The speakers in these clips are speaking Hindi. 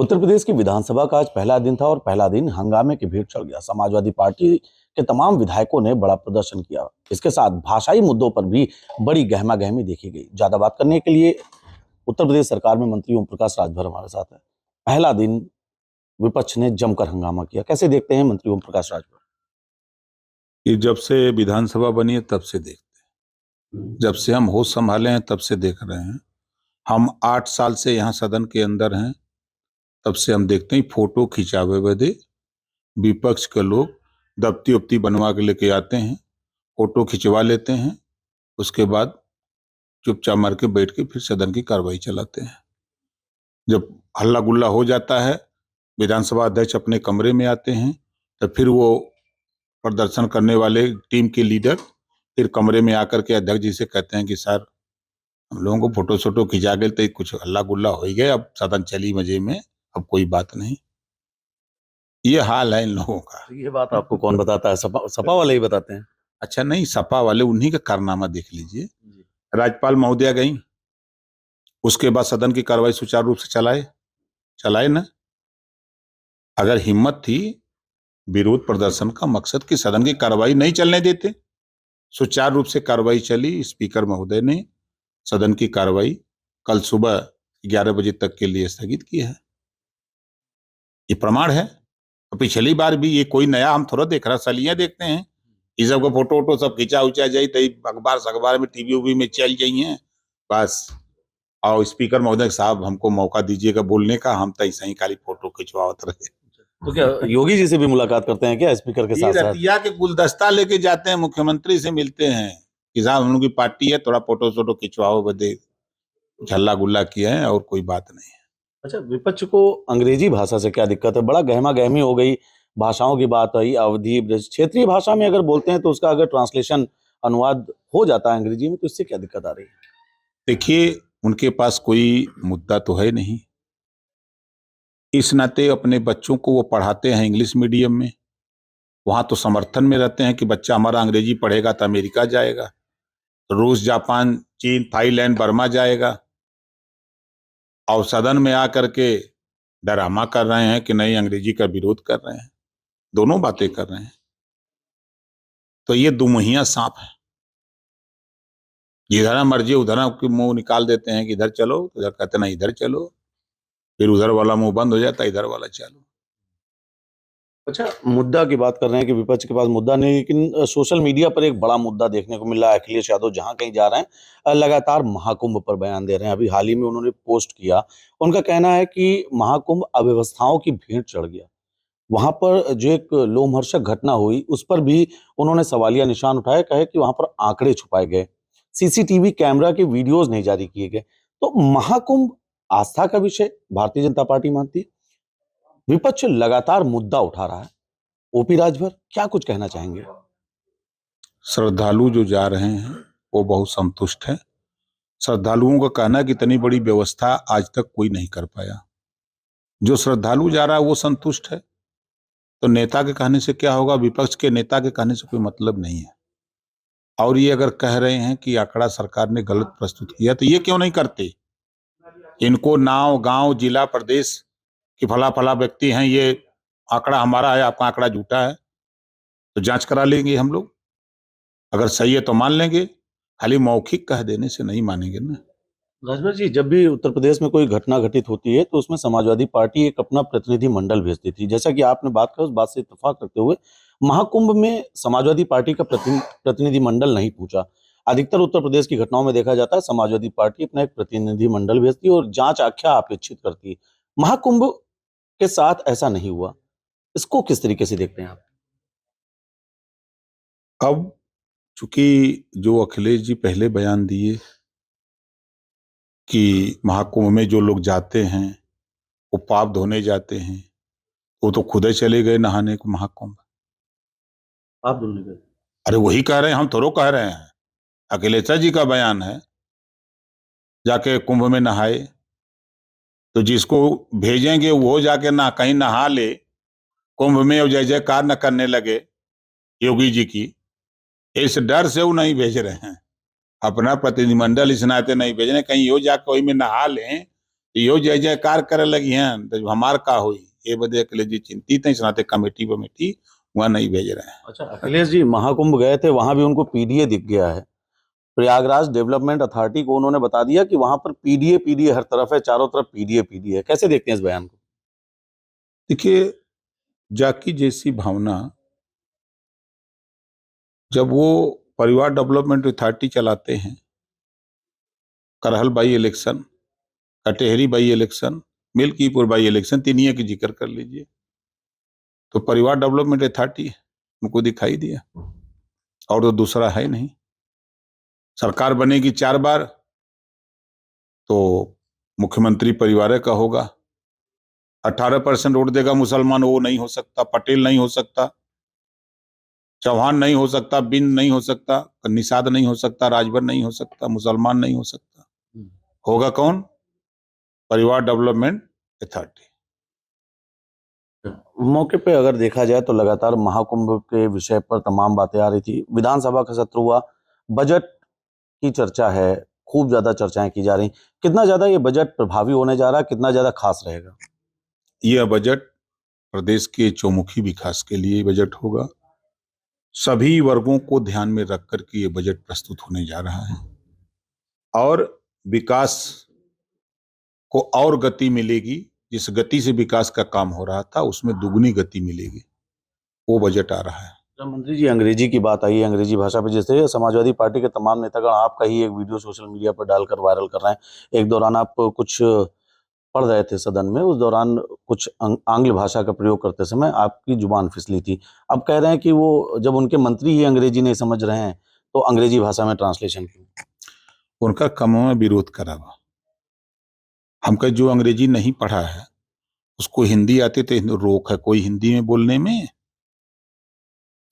उत्तर प्रदेश की विधानसभा का आज पहला दिन था और पहला दिन हंगामे की भीड़ चढ़ गया। समाजवादी पार्टी के तमाम विधायकों ने बड़ा प्रदर्शन किया। इसके साथ भाषाई मुद्दों पर भी बड़ी गहमा गहमी देखी गई। ज्यादा बात करने के लिए उत्तर प्रदेश सरकार में मंत्री ओम प्रकाश राजभर हमारे साथ है। पहला दिन विपक्ष ने जमकर हंगामा किया। कैसे देखते हैं मंत्री ओम प्रकाश राजभर? कि जब से विधानसभा बनी है तब से देखते हैं, जब से हम होश संभाले हैं तब से देख रहे हैं। हम 8 साल से यहाँ सदन के अंदर हैं, तब से हम देखते हैं फोटो खिंचावे बदे विपक्ष के लोग दफ्ती उफ्ती बनवा के लेके आते हैं, फोटो खिंचवा लेते हैं, उसके बाद चुपचाप मार के बैठ के फिर सदन की कार्रवाई चलाते हैं। जब हल्ला गुल्ला हो जाता है, विधानसभा अध्यक्ष अपने कमरे में आते हैं, तो फिर वो प्रदर्शन करने वाले टीम के लीडर फिर कमरे में आकर के अध्यक्ष जी से कहते हैं कि सर हम लोगों को फोटो सोटो खिंचा गए तो कुछ हल्ला गुल्ला हो ही गया, अब सदन चली मजे में, अब कोई बात नहीं। ये हाल है इन लोगों का। ये बात आपको कौन बताता है? सपा वाले ही बताते हैं। अच्छा नहीं, सपा वाले उन्हीं का कारनामा देख लीजिए। राज्यपाल महोदया गई, उसके बाद सदन की कार्रवाई सुचारू रूप से चलाए ना। अगर हिम्मत थी विरोध प्रदर्शन का मकसद कि सदन की कार्रवाई नहीं चलने देते, सुचारू रूप से कार्रवाई चली। स्पीकर महोदय ने सदन की कार्रवाई कल सुबह 11 बजे तक के लिए स्थगित की है। ये प्रमाण है। तो पिछली बार भी ये कोई नया हम थोड़ा देख रहा, सलियां देखते हैं। ये सब का फोटो वोटो सब खींचा उचा जाये तो अखबार में टीवी उवी में चल जाइए बस। और स्पीकर महोदय साहब हमको मौका दीजिएगा बोलने का, हम तो ऐसा ही खाली फोटो खिंचवाते रहे। तो क्या योगी जी से भी मुलाकात करते हैं क्या स्पीकर के साथ साथ? रतिया के गुलदस्ता लेके जाते हैं, मुख्यमंत्री से मिलते हैं कि साहब हम लोग की पार्टी है, थोड़ा फोटो सोटो खिंचवाओ बदे, हल्ला गुल्ला किया है और कोई बात नहीं है। अच्छा, विपक्ष को अंग्रेजी भाषा से क्या दिक्कत है? बड़ा गहमा गहमी हो गई। भाषाओं की बात आई, अवधी ब्रज क्षेत्रीय भाषा में अगर बोलते हैं तो उसका अगर ट्रांसलेशन अनुवाद हो जाता है अंग्रेजी में, तो इससे क्या दिक्कत आ रही है? देखिए उनके पास कोई मुद्दा तो है नहीं, इस नाते अपने बच्चों को वो पढ़ाते हैं इंग्लिश मीडियम में, वहां तो समर्थन में रहते हैं कि बच्चा हमारा अंग्रेजी पढ़ेगा तो अमेरिका जाएगा, रूस, जापान, चीन, थाईलैंड, बर्मा जाएगा। और सदन में आकर के डरामा कर रहे हैं कि नहीं अंग्रेजी का विरोध कर रहे हैं, दोनों बातें कर रहे हैं। तो ये दुमुहिया सांप है, जिधर मर्जी उधर मुंह निकाल देते हैं कि इधर चलो, इधर कहते नहीं इधर चलो, फिर उधर वाला मुंह बंद हो जाता है, इधर वाला चालू। अच्छा, मुद्दा की बात कर रहे हैं कि विपक्ष के पास मुद्दा नहीं, लेकिन सोशल मीडिया पर एक बड़ा मुद्दा देखने को मिल रहा है। अखिलेश यादव जहां कहीं जा रहे हैं, लगातार महाकुंभ पर बयान दे रहे हैं। अभी हाल ही में उन्होंने पोस्ट किया, उनका कहना है कि महाकुंभ अव्यवस्थाओं की भीड़ चढ़ गया। वहां पर जो एक लोमहर्षक घटना हुई, उस पर भी उन्होंने सवालिया निशान उठाए, कहे कि वहां पर आंकड़े छुपाए गए, सीसीटीवी कैमरा के वीडियोज नहीं जारी किए गए। तो महाकुंभ आस्था का विषय भारतीय जनता पार्टी मानती है। विपक्ष लगातार मुद्दा उठा रहा है। ओपी राजभर क्या कुछ कहना चाहेंगे? श्रद्धालु जो जा रहे हैं वो बहुत संतुष्ट है। श्रद्धालुओं का कहना है कि इतनी बड़ी व्यवस्था आज तक कोई नहीं कर पाया। जो श्रद्धालु जा रहा है वो संतुष्ट है, तो नेता के कहने से क्या होगा? विपक्ष के नेता के कहने से कोई मतलब नहीं है। और ये अगर कह रहे हैं कि आंकड़ा सरकार ने गलत प्रस्तुत किया, तो ये क्यों नहीं करते? इनको नाव, गांव, जिला, प्रदेश कि फला फला व्यक्ति हैं, ये आंकड़ा हमारा है, आपका आंकड़ा झूठा है, तो जांच करा लेंगे हम लोग। अगर सही है तो मान लेंगे, खाली मौखिक कह देने से नहीं मानेंगे ना। राजभर जी, जब भी उत्तर प्रदेश में कोई घटना घटित होती है तो उसमें समाजवादी पार्टी एक अपना प्रतिनिधि मंडल भेजती थी। जैसा कि आपने बात कहा, उस बात से इत्तेफाक रखते हुए महाकुंभ में समाजवादी पार्टी का प्रतिनिधि मंडल नहीं पहुंचा। अधिकतर उत्तर प्रदेश की घटनाओं में देखा जाता है समाजवादी पार्टी अपना एक प्रतिनिधि मंडल भेजती है और जांच आख्या अपेक्षित करती है। महाकुंभ के साथ ऐसा नहीं हुआ। इसको किस तरीके से देखते हैं आप? अब चूंकि जो अखिलेश जी पहले बयान दिए कि महाकुंभ में जो लोग जाते हैं वो पाप धोने जाते हैं, वो तो खुद ही चले गए नहाने को महाकुंभ। आप बोलने गए? अरे वही कह रहे हैं, हम थोड़ो कह रहे हैं, अखिलेश जी का बयान है, जाके कुंभ में नहाए। तो जिसको भेजेंगे वो जाके ना कहीं नहा ले कुंभ में और जय जयकार न करने लगे योगी जी की, इस डर से वो नहीं भेज रहे हैं। अपना प्रतिनिधिमंडल इस नाते नहीं भेज रहे, कहीं वो जाकर वही में नहा लें यो जय जयकार करे लगी हैं तो हमार का हुई ये बदे अखिलेश जी चिंतित है, इस नाते कमेटी वमेटी वहां नहीं भेज रहे हैं। अच्छा, अखिलेश जी महाकुंभ गए थे, वहां भी उनको पीडीए दिख गया है। प्रयागराज डेवलपमेंट अथॉरिटी को उन्होंने बता दिया कि वहां पर पीडीए पीडीए हर तरफ है, चारों तरफ पीडीए पीडीए है। कैसे देखते हैं इस बयान को? देखिए, जाकी जैसी भावना जब वो परिवार डेवलपमेंट अथॉरिटी चलाते हैं, Karhal by election, Katehari by election, Milkipur by election, तीनिया की जिक्र कर लीजिए, तो परिवार डेवलपमेंट अथॉरिटी उनको दिखाई दिया और तो दूसरा है नहीं। सरकार बनेगी 4 बार तो मुख्यमंत्री परिवार का होगा। 18% वोट देगा मुसलमान, वो नहीं हो सकता, पटेल नहीं हो सकता, चौहान नहीं हो सकता, बिंद नहीं हो सकता, निषाद नहीं हो सकता, राजभर नहीं हो सकता, मुसलमान नहीं हो सकता। होगा कौन? परिवार डेवलपमेंट अथॉरिटी। मौके पे अगर देखा जाए तो लगातार महाकुंभ के विषय पर तमाम बातें आ रही थी। विधानसभा का सत्र हुआ, बजट की चर्चा है, खूब ज्यादा चर्चाएं की जा रही। कितना ज्यादा ये बजट प्रभावी होने जा रहा है, कितना ज्यादा खास रहेगा? यह बजट प्रदेश के चौमुखी विकास के लिए बजट होगा। सभी वर्गों को ध्यान में रख करके ये बजट प्रस्तुत होने जा रहा है और विकास को और गति मिलेगी। जिस गति से विकास का काम हो रहा था उसमें दुगनी गति मिलेगी, वो बजट आ रहा है। मंत्री जी, अंग्रेजी की बात आई है, अंग्रेजी भाषा पे जैसे समाजवादी पार्टी के तमाम नेतागण आपका ही एक वीडियो सोशल मीडिया पर डालकर वायरल कर रहे हैं। एक दौरान आप कुछ पढ़ रहे थे सदन में, उस दौरान कुछ आंग्ल भाषा का प्रयोग करते समय आपकी जुबान फिसली थी। अब कह रहे हैं कि वो जब उनके मंत्री ही अंग्रेजी नहीं समझ रहे हैं तो अंग्रेजी भाषा में ट्रांसलेशन क्यों? उनका कमों में विरोध करा हुआ। हमका जो अंग्रेजी नहीं पढ़ा है उसको हिंदी आती तो रोक है कोई हिंदी में बोलने में?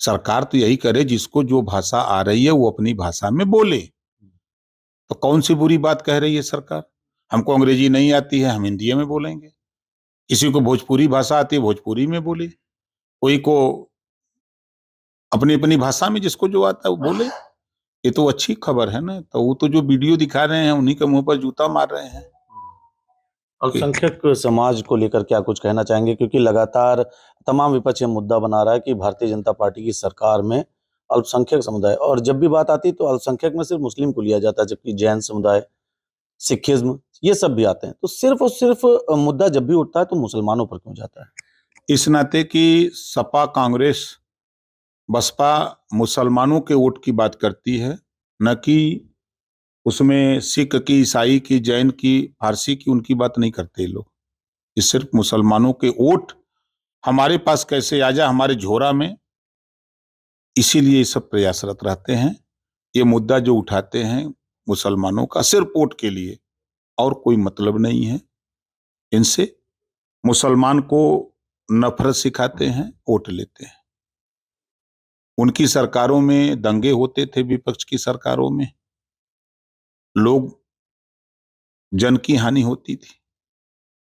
सरकार तो यही करे जिसको जो भाषा आ रही है वो अपनी भाषा में बोले। तो कौन सी बुरी बात कह रही है सरकार? हमको अंग्रेजी नहीं आती है, हम हिंदी में बोलेंगे। किसी को भोजपुरी भाषा आती है, भोजपुरी में बोले। कोई को अपनी अपनी भाषा में जिसको जो आता है वो बोले। ये तो अच्छी खबर है ना। तो वो तो जो वीडियो दिखा रहे हैं उन्हीं के मुंह पर जूता मार रहे हैं। अल्पसंख्यक समाज को लेकर क्या कुछ कहना चाहेंगे? क्योंकि लगातार तमाम विपक्ष ये मुद्दा बना रहा है कि भारतीय जनता पार्टी की सरकार में अल्पसंख्यक समुदाय, और जब भी बात आती है तो अल्पसंख्यक में सिर्फ मुस्लिम को लिया जाता है, जबकि जैन समुदाय, सिखिज्म, ये सब भी आते हैं। तो सिर्फ और सिर्फ मुद्दा जब भी उठता है तो मुसलमानों पर क्यों जाता है? इस नाते कि सपा, कांग्रेस, बसपा मुसलमानों के वोट की बात करती है, न कि उसमें सिख की, ईसाई की, जैन की, फारसी की, उनकी बात नहीं करते लोग। ये सिर्फ मुसलमानों के वोट हमारे पास कैसे आ जाए, हमारे झोरा में, इसीलिए ये सब प्रयासरत रहते हैं। ये मुद्दा जो उठाते हैं मुसलमानों का सिर्फ वोट के लिए, और कोई मतलब नहीं है इनसे। मुसलमान को नफरत सिखाते हैं, वोट लेते हैं। उनकी सरकारों में दंगे होते थे, विपक्ष की सरकारों में लोग, जन की हानि होती थी।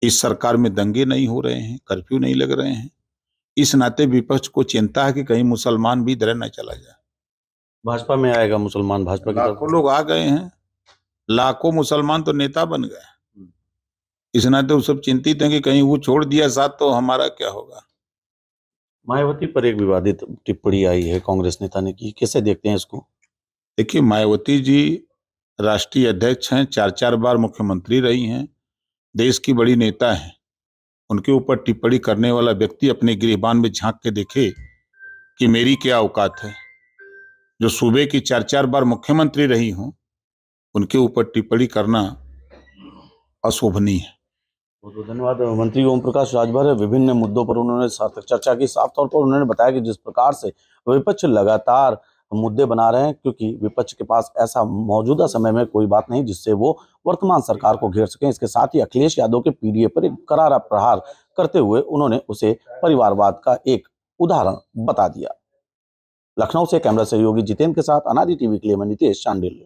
इस सरकार में दंगे नहीं हो रहे हैं, कर्फ्यू नहीं लग रहे हैं। इस नाते विपक्ष को चिंता है कि कहीं मुसलमान भी इधर न चला जाए। भाजपा में आएगा मुसलमान, भाजपा की तरफ लाखों लोग आ गए हैं, लाखों मुसलमान तो नेता बन गए। इस नाते वो सब चिंतित हैं कि कहीं वो छोड़ दिया साथ तो हमारा क्या होगा। मायावती पर एक विवादित टिप्पणी आई है कांग्रेस नेता ने की, कैसे देखते हैं इसको? देखिए, मायावती जी राष्ट्रीय अध्यक्ष हैं, 4 बार मुख्यमंत्री रही हैं, देश की बड़ी नेता हैं। उनके ऊपर टिप्पणी करने वाला व्यक्ति अपने गिरबान में झांक के देखे कि मेरी क्या औकात है। जो सूबे की 4 बार मुख्यमंत्री रही हूं, उनके ऊपर टिप्पणी करना अशोभनीय है। बहुत बहुत धन्यवाद। मंत्री ओम प्रकाश राजभर विभिन्न मुद्दों पर उन्होंने सार्थक चर्चा की। साफ तौर पर उन्होंने बताया कि जिस प्रकार से विपक्ष लगातार मुद्दे बना रहे हैं, क्योंकि विपक्ष के पास ऐसा मौजूदा समय में कोई बात नहीं जिससे वो वर्तमान सरकार को घेर सकें। इसके साथ ही अखिलेश यादव के पीडीए पर एक करारा प्रहार करते हुए उन्होंने उसे परिवारवाद का एक उदाहरण बता दिया। लखनऊ से कैमरा सहयोगी जितेंद्र के साथ अनादि टीवी के लिए मैं नितेश चांडिल।